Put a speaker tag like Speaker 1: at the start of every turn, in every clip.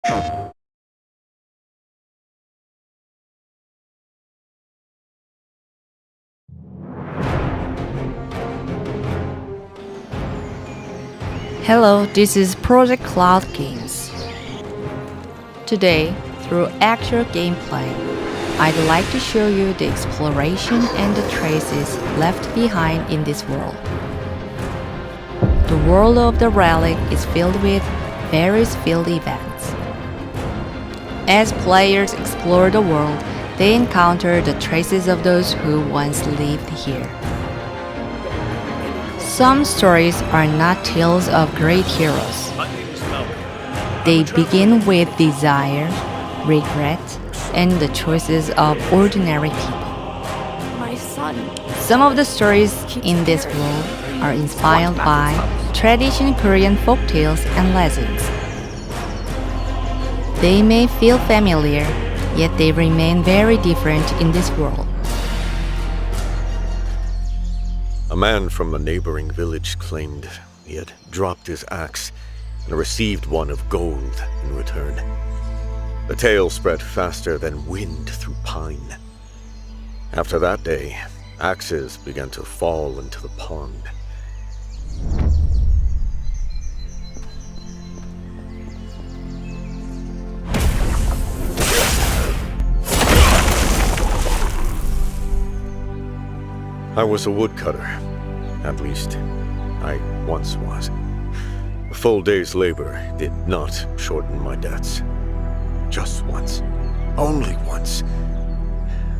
Speaker 1: Hello, this is Project Cloud Games. Today, through actual gameplay, I'd like to show you the exploration and the traces left behind in this world. The world of the Relic is filled with various field events. As players explore the world, they encounter the traces of those who once lived here. Some stories are not tales of great heroes. They begin with desire, regret, and the choices of ordinary people.
Speaker 2: My son.
Speaker 1: Some of the stories in this world are inspired by traditional Korean folktales and legends. They may feel familiar, yet they remain very different in this world.
Speaker 3: A man from a neighboring village claimed he had dropped his axe and received one of gold in return. The tale spread faster than wind through pine. After that day, axes began to fall into the pond. I was a woodcutter. At least, I once was. A full day's labor did not shorten my debts. Just once. Only once.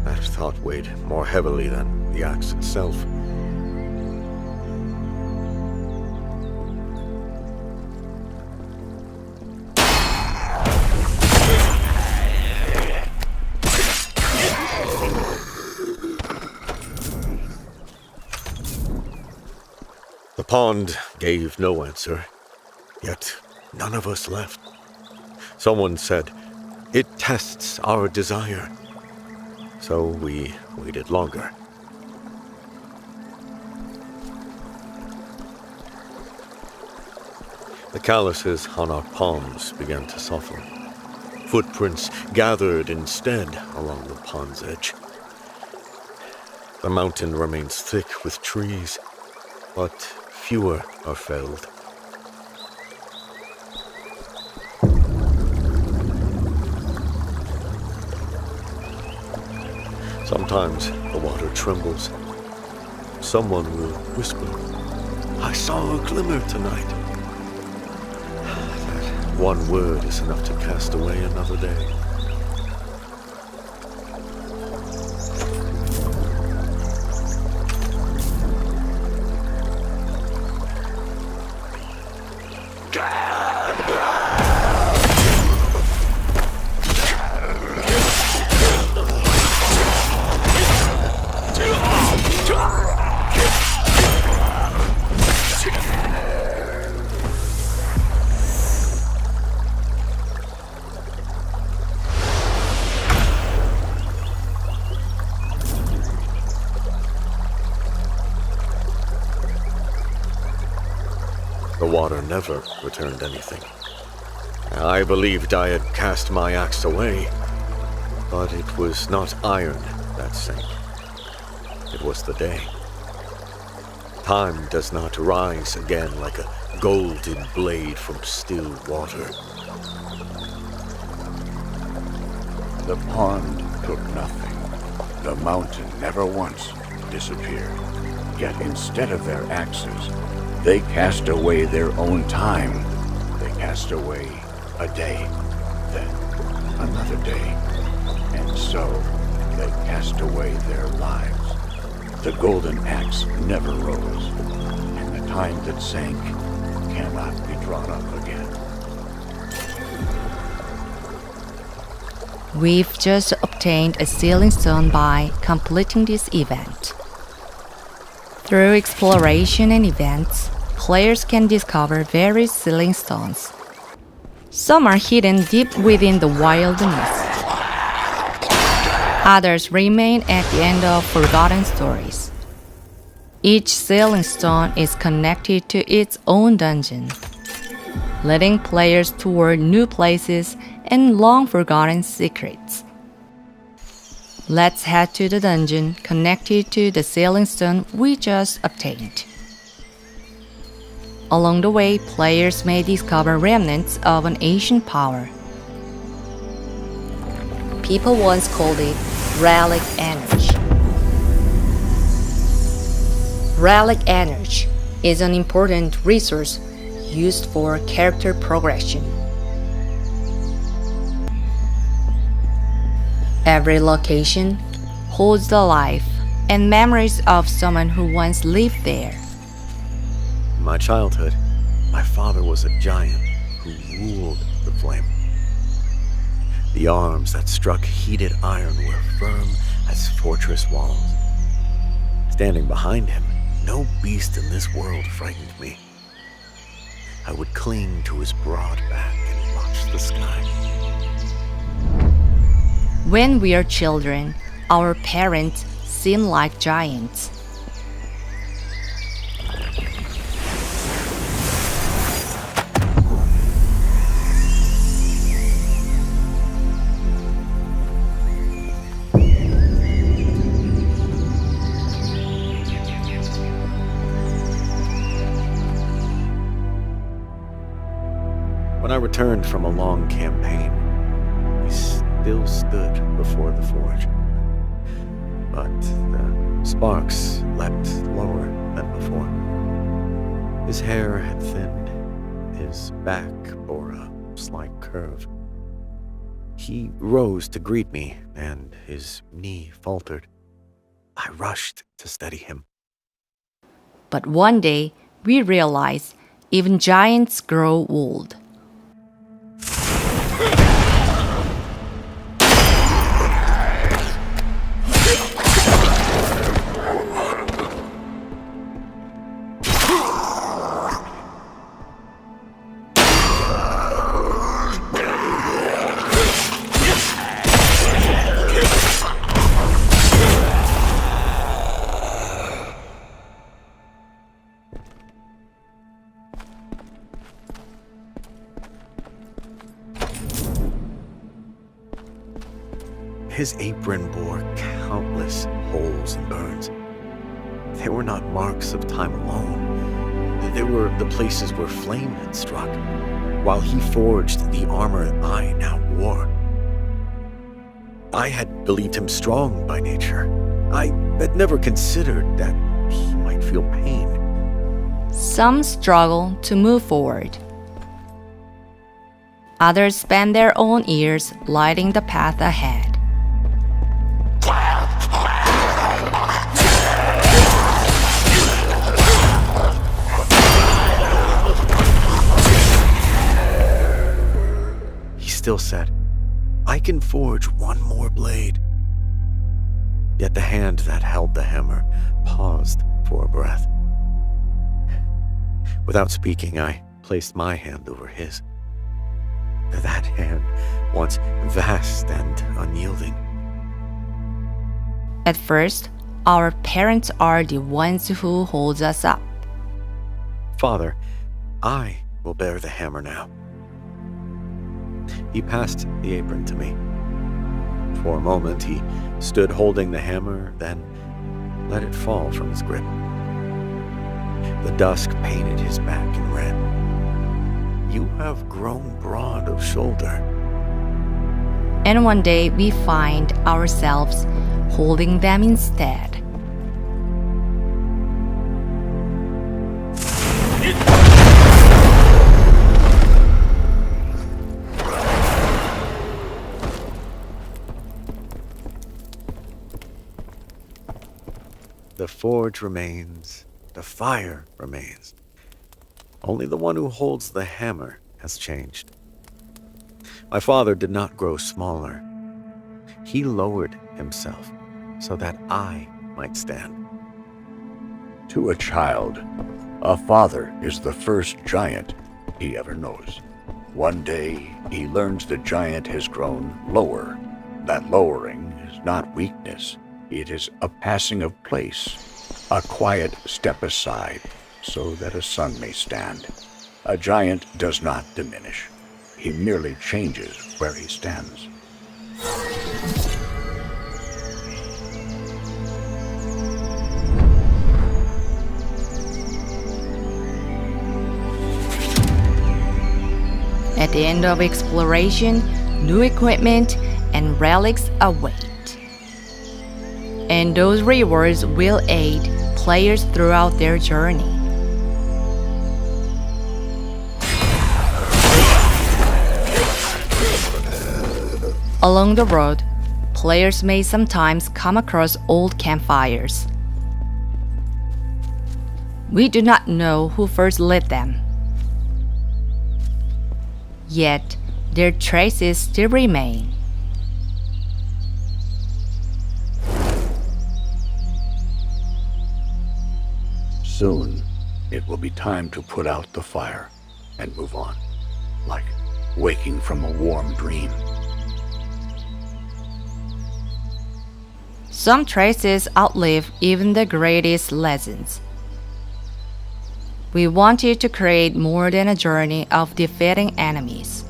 Speaker 3: That thought weighed more heavily than the axe itself. The pond gave no answer, yet none of us left. Someone said, "It tests our desire." So we waited longer. The calluses on our palms began to soften. Footprints gathered instead along the pond's edge. The mountain remains thick with trees, but fewer are felled. Sometimes the water trembles. Someone will whisper, "I saw a glimmer tonight." That one word is enough to cast away another day. The water never returned anything. I believed I had cast my axe away, but it was not iron that sank. It was the day. Time does not rise again like a golden blade from still water.
Speaker 4: The pond took nothing. The mountain never once disappeared. Yet instead of their axes, they cast away their own time. They cast away a day, then another day. And so they cast away their lives. The golden axe never rose, and the time that sank cannot be drawn up again.
Speaker 1: We've just obtained a sealing stone by completing this event. Through exploration and events, players can discover various sealing stones. Some are hidden deep within the wilderness. Others remain at the end of forgotten stories. Each sealing stone is connected to its own dungeon. leading players toward new places and long-forgotten secrets. Let's head to the dungeon connected to the sealing stone we just obtained. Along the way, players may discover remnants of an ancient power. People once called it Relic Energy. Relic Energy is an important resource used for character progression. Every location holds the life and memories of someone who once lived there.
Speaker 3: In my childhood, my father was a giant who ruled the flame. The arms that struck heated iron were firm as fortress walls. Standing behind him, no beast in this world frightened me. I would cling to his broad back and watch the sky.
Speaker 1: When we are children, our parents seem like giants.
Speaker 3: When I returned from a long campaign, he still stood before the forge. But the sparks leapt lower than before. His hair had thinned, his back bore a slight curve. He rose to greet me, and his knee faltered. I rushed to steady him.
Speaker 1: But one day, we realized even giants grow old.
Speaker 3: His apron bore countless holes and burns. They were not marks of time alone. They were the places where flame had struck, while he forged the armor I now wore. I had believed him strong by nature. I had never considered that he might feel pain.
Speaker 1: Some struggle to move forward. Others spend their own years lighting the path ahead.
Speaker 3: He still said, "I can forge one more blade." Yet the hand that held the hammer paused for a breath. Without speaking, I placed my hand over his. That hand, once vast and unyielding.
Speaker 1: At first, our parents are the ones who hold us up.
Speaker 3: "Father, I will bear the hammer now." He passed the apron to me. For a moment, he stood holding the hammer, then let it fall from his grip. The dusk painted his back in red. "You have grown broad of shoulder."
Speaker 1: And one day we find ourselves holding them instead.
Speaker 3: The forge remains, the fire remains. Only the one who holds the hammer has changed. My father did not grow smaller. He lowered himself so that I might stand.
Speaker 4: To a child, a father is the first giant he ever knows. One day, he learns the giant has grown lower. That lowering is not weakness. It is a passing of place, a quiet step aside so that a son may stand, A giant does not diminish. He merely changes where he stands.
Speaker 1: At the end of exploration, new equipment and relics await. And those rewards will aid players throughout their journey. Along the road, players may sometimes come across old campfires. We do not know who first lit them. Yet, their traces still remain.
Speaker 4: Soon, it will be time to put out the fire and move on, like waking from a warm dream.
Speaker 1: Some traces outlive even the greatest legends. We wanted to create more than a journey of defeating enemies.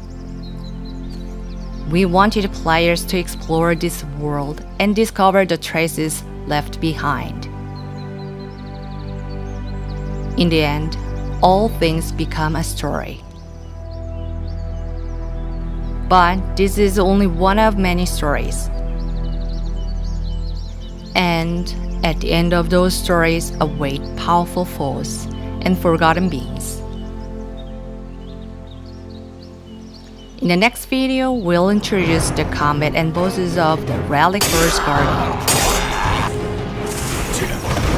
Speaker 1: We wanted players to explore this world and discover the traces left behind. In the end, all things become a story. But this is only one of many stories. And at the end of those stories await powerful foes and forgotten beings. In the next video, we'll introduce the combat and bosses of the Relic First Guardian.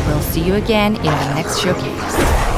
Speaker 1: We'll see you again in the next showcase.